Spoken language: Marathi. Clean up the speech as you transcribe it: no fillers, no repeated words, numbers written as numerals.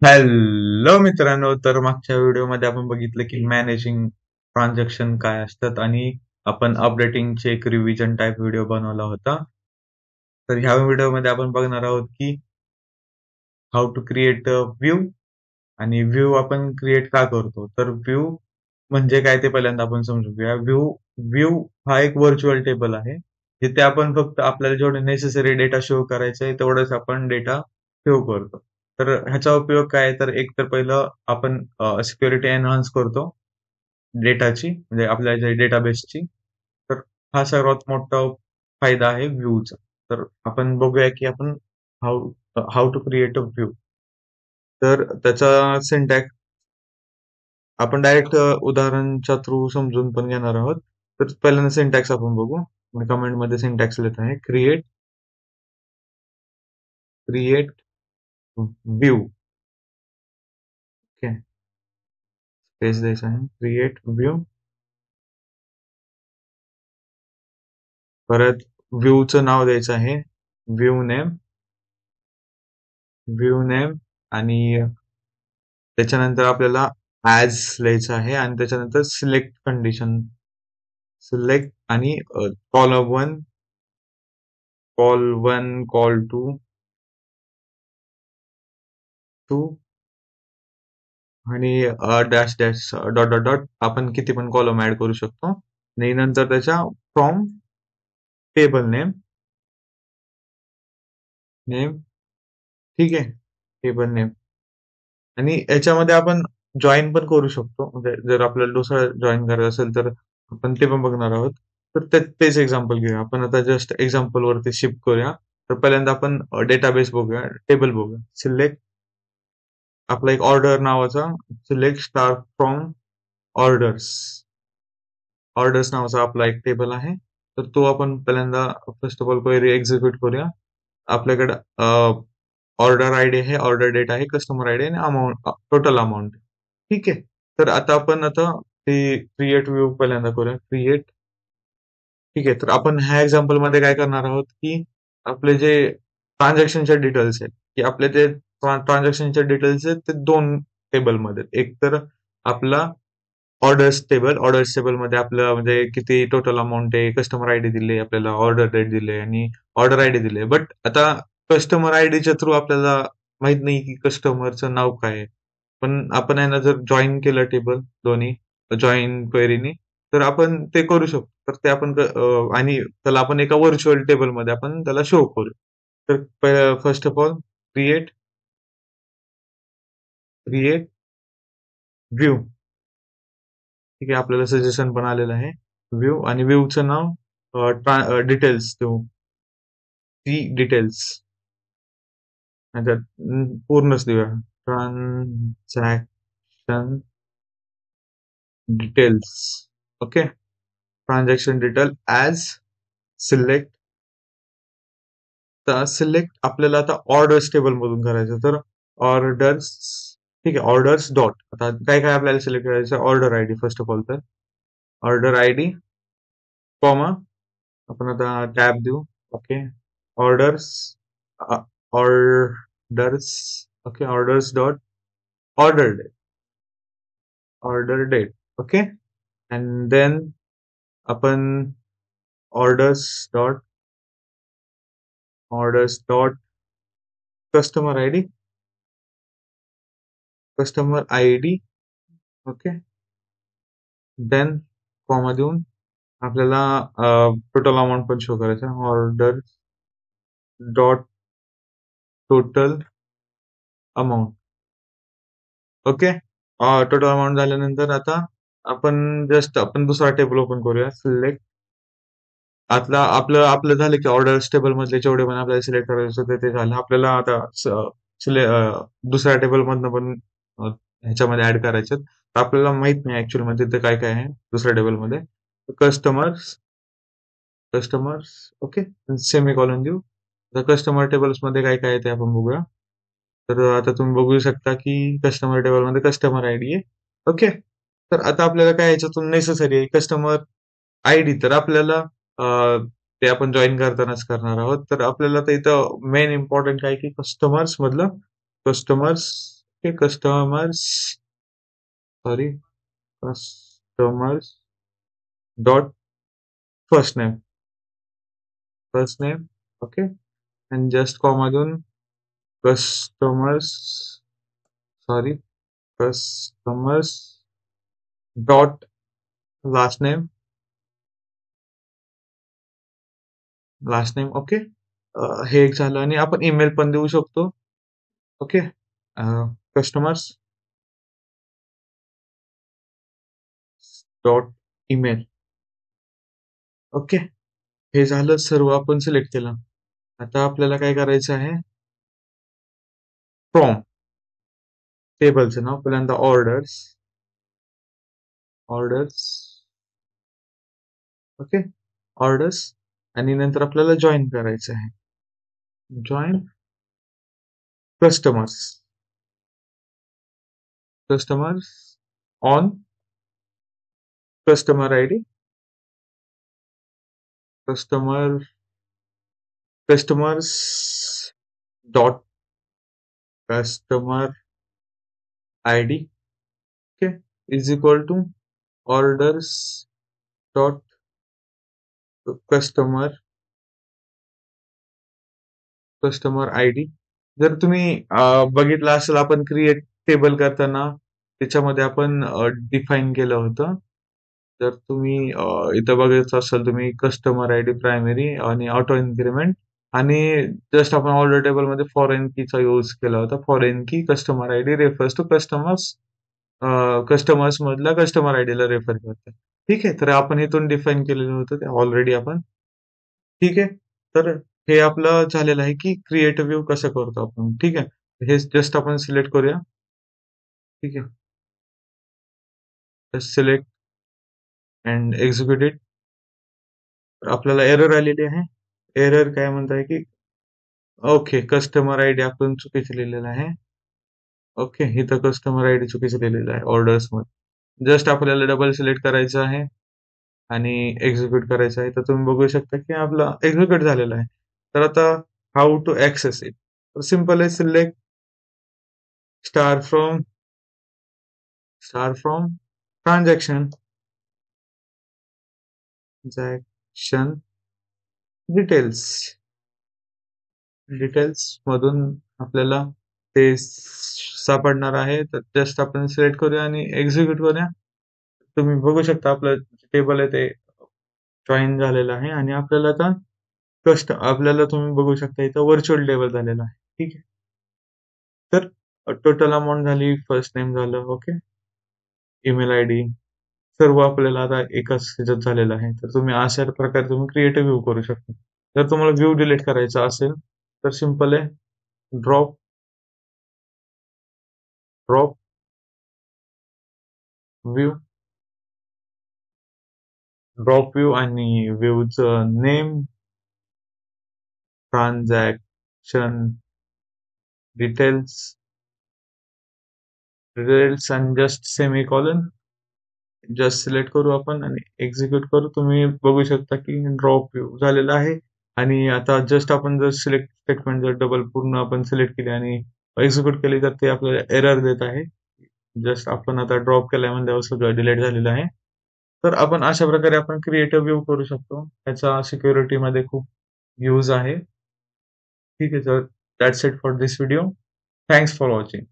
हॅलो मित्रांनो, तर मागच्या व्हिडिओमध्ये आपण बघितलं की मॅनेजिंग ट्रान्झॅक्शन काय असतात आणि आपण अपडेटिंगचे एक रिव्हिजन टाइप व्हिडिओ बनवला होता. तर ह्या व्हिडिओमध्ये आपण बघणार आहोत की how to create a view आणि व्ह्यू आपण क्रिएट का करतो. तर व्ह्यू म्हणजे काय ते पहिल्यांदा आपण समजून घेऊया. व्ह्यू व्ह्यू हा एक व्हर्च्युअल टेबल आहे, जिथे आपण फक्त आपल्याला जेवढे नेसेसरी डेटा शो करायचा आहे तेवढंच आपण डेटा शो करतो. तर ह्याचा उपयोग काय आहे, तर एक तर पहिलं आपण सिक्युरिटी एन्हान्स करतो डेटाची, म्हणजे आपल्या जे डेटाबेसची. तर हा सर्वात मोठा फायदा आहे व्ह्यूचा. तर आपण बघूया की आपण how how to create a view. तर त्याचा सिंटॅक्स आपण डायरेक्ट उदाहरणच्या थ्रू समजून पण घेणार आहोत. तर पहिल्यांदा सिंटॅक्स आपण बघू. मी कमेंट मध्ये सिंटॅक्स लिहित आहे. Create create view. Okay, space द्यायचा आहे. Create view. परत व्ह्यूचं नाव द्यायचं आहे व्ह्यू नेम. व्ह्यू नेम आणि त्याच्यानंतर आपल्याला ॲज लिहायचं आहे आणि त्याच्यानंतर सिलेक्ट कंडिशन. सिलेक्ट आणि कॉल 1, कॉल 1, कॉल 2 आणि dash dash dot dot dot आपण किती पण कॉलम ऍड करू शकतो. आणि नंतर त्याच्या फ्रॉम टेबल नेम. नेम ठीक आहे, टेबल नेम. आणि याच्यामध्ये आपण जॉईन पण करू शकतो, म्हणजे जर आपल्याला दुसरा जॉईन करायचं असेल तर आपण ते पण बघणार आहोत. तर तेच एक्झाम्पल घेऊया. आपण आता जस्ट एक्झाम्पल वरती शिफ्ट करूया. तर पहिल्यांदा आपण डेटाबेस बघूया, टेबल बघूया. सिलेक्ट आपला एक ऑर्डर नावाचा, select star from orders. Orders नावाचा आपला एक टेबल आहे. तर तो आपण पहिल्यांदा first of all query execute करूया. आपल्याकडे ऑर्डर आयडी आहे, ऑर्डर डेट आहे, कस्टमर आयडी आणि अमाऊंट, टोटल अमाऊंट. ठीक आहे. तर आता ते क्रिएट व्ह्यू पहिल्यांदा करूया. क्रिएट. ठीक आहे. तर आपण ह्या एक्झाम्पल मध्ये काय करणार आहोत की आपले जे ट्रान्झॅक्शनचे डिटेल्स आहेत, की आपले ते ट्रान्झॅक्शनचे डिटेल्स आहेत ते दोन टेबलमध्ये. एक तर आपला ऑर्डर्स टेबल मध्ये आपलं म्हणजे किती टोटल अमाऊंट आहे, कस्टमर आयडी दिले आपल्याला, ऑर्डर डेट दिले आणि ऑर्डर आयडी दिले. बट आता कस्टमर आयडीच्या थ्रू आपल्याला माहित नाही की कस्टमरचं नाव काय आहे. पण आपण यांना जर जॉईन केलं टेबल दोन्ही, जॉईन क्वेरीनी, तर आपण ते करू शकतो. तर ते आपण आणि त्याला आपण एका व्हर्च्युअल टेबल मध्ये आपण त्याला शो करू. तर first of all create create view. ठीक आहे, आपल्याला सजेशन पण आलेलं आहे व्ह्यू. आणि व्ह्यूचं नाव डिटेल्स देऊ. ती डिटेल्स पूर्णच देऊया. Transaction details. Okay, transaction detail as select. तर सिलेक्ट आपल्याला आता ऑर्डर्स टेबल मधून करायचं. तर ऑर्डर्स, ठीक आहे, ऑर्डर्स डॉट. आता काय काय आपल्याला सिलेक्ट करायचं. Order ID first of all. तर ऑर्डर आयडी कॉमा आपण आता टॅब देऊ. Okay, orders orders. Okay, orders dot order date. Order date. Okay, and then आपण orders dot customer ID. Customer ID. Okay, then comma देऊन आपल्याला टोटल अमाऊंट पण शो करायचं. Order dot total amount. Okay, total amount झाल्यानंतर आता आपण दुसरा टेबल ओपन करूया. सिलेक्ट. आपलं आपलं झालं की ऑर्डर्स टेबल मधले जेवढे पण आपल्याला सिलेक्ट करायचं होते ते झालं. आपल्याला आता दुसऱ्या टेबल मधनं पण ह्याच्यामध्ये ऍड करायचे. आपल्याला माहित नाही ऍक्च्युअली मध्ये ते काय काय आहे दुसऱ्या टेबल मध्ये. Customers. Customers. Okay, semi colon देऊ. आता कस्टमर टेबल्स मध्ये काय काय आहे ते आपण बघूया. तर आता तुम्ही बघू शकता की कस्टमर टेबल मध्ये कस्टमर आयडी आहे. ओके, तर आता आपल्याला काय याच्यातून नेसेसरी आहे कस्टमर आयडी. तर आपल्याला ते आपण जॉईन करतानाच करणार आहोत. तर आपल्याला तर इथं मेन इम्पॉर्टंट काय की कस्टमर्स मधलं customers okay, customers dot first name, okay, आणि जस्ट कॉमा देऊन customers sorry customers dot last name okay. हे एक झालं आणि आपण ईमेल पण देऊ शकतो. Okay, customers dot email. Okay, हे झालं, सर्व आपण सिलेक्ट केलं. आता आपल्याला काय करायचं आहे, फ्रॉम टेबलचं नाव पहिल्यांदा ऑर्डर्स ओके, ऑर्डर्स, आणि नंतर आपल्याला जॉईन करायचं आहे. Join customers on customer I D customers dot customer I D okay is equal to orders dot customer I D. जर तुम्ही बघितलं असेल, आपण क्रिएट टेबल करताना त्याच्यामध्ये आपण डिफाईन केलं होतं. जर तुम्ही इथं बघायचं असेल, तुम्ही कस्टमर आय डी प्रायमरी आणि ऑटो इन्क्रीमेंट, आणि जस्ट आपण ऑर्डर टेबल मध्ये फॉरेन कीचा यूज केला होता. Foreign key customer I D refers to customers मधल्या कस्टमर आय ला रेफर करते. ठीक आहे, तर आपण इथून डिफाईन केलेलं होतं ते ऑलरेडी आपण. ठीक आहे, तर हे आपलं झालेलं आहे की क्रिएट व्ह्यू कसं करतो आपण. ठीक आहे, हे जस्ट आपण सिलेक्ट करूया. ठीक आहे, just select and execute it. आपल्याला एरर आलेली आहे. एरर काय म्हणताय की ओके, कस्टमर आय डी आपण चुकीचं लिहिलेलं आहे. ओके, इथं कस्टमर आय डी चुकीचं लिहिलेलं आहे ऑर्डर्स मध्ये. जस्ट आपल्याला डबल सिलेक्ट करायचं आहे आणि एक्झिक्यूट करायचं आहे. तर तुम्ही बघू शकता की आपला एक्झिक्यूट झालेला आहे. तर आता how to access it, simple आहे. Select star from transaction details मधून आपल्याला ते सापडणार आहे. तर जस्ट आपण सिलेक्ट करूया आणि एक्झिक्यूट करूया. तुम्ही बघू शकता आपलं टेबल आहे ते जॉईन झालेलं आहे, आणि आपल्याला आता आपल्याला तुम्ही बघू शकता इथं व्हर्च्युअल टेबल झालेलं आहे. ठीक आहे, तर टोटल अमाऊंट झाली, फर्स्ट नेम झालं, ओके, ईमेल आय डी, सर्व आपल्याला आता एकाच ह्याच्यात झालेलं आहे. तर तुम्ही अशा प्रकारे तुम्ही क्रिएटिव्ह व्ह्यू करू शकता. जर तुम्हाला व्ह्यू डिलीट करायचा असेल तर सिंपल आहे, ड्रॉप व्ह्यू आणि व्ह्यूचं नेम, ट्रान्झॅक्शन डिटेल्स आणि जस्ट सेमीकॉलन. जस्ट सिलेक्ट करू आपण आणि एक्झिक्यूट करू. तुम्ही बघू शकता की ड्रॉप व्ह्यू झालेला आहे. आणि आता जस्ट आपण जर सिलेक्ट स्टेटमेंट जर डबल पूर्ण आपण सिलेक्ट केली आणि एक्झिक्यूट केली तर ते आपल्याला एरर देत आहे. जस्ट आपण आता ड्रॉप केलाय म्हणजे सगळं डिलीट झालेलं आहे. तर आपण अशा प्रकारे आपण क्रिएटिव्ह व्ह्यू करू शकतो. त्याचा सिक्युरिटीमध्ये खूप यूज आहे. ठीक आहे sir, that's it for this video. Thanks for watching.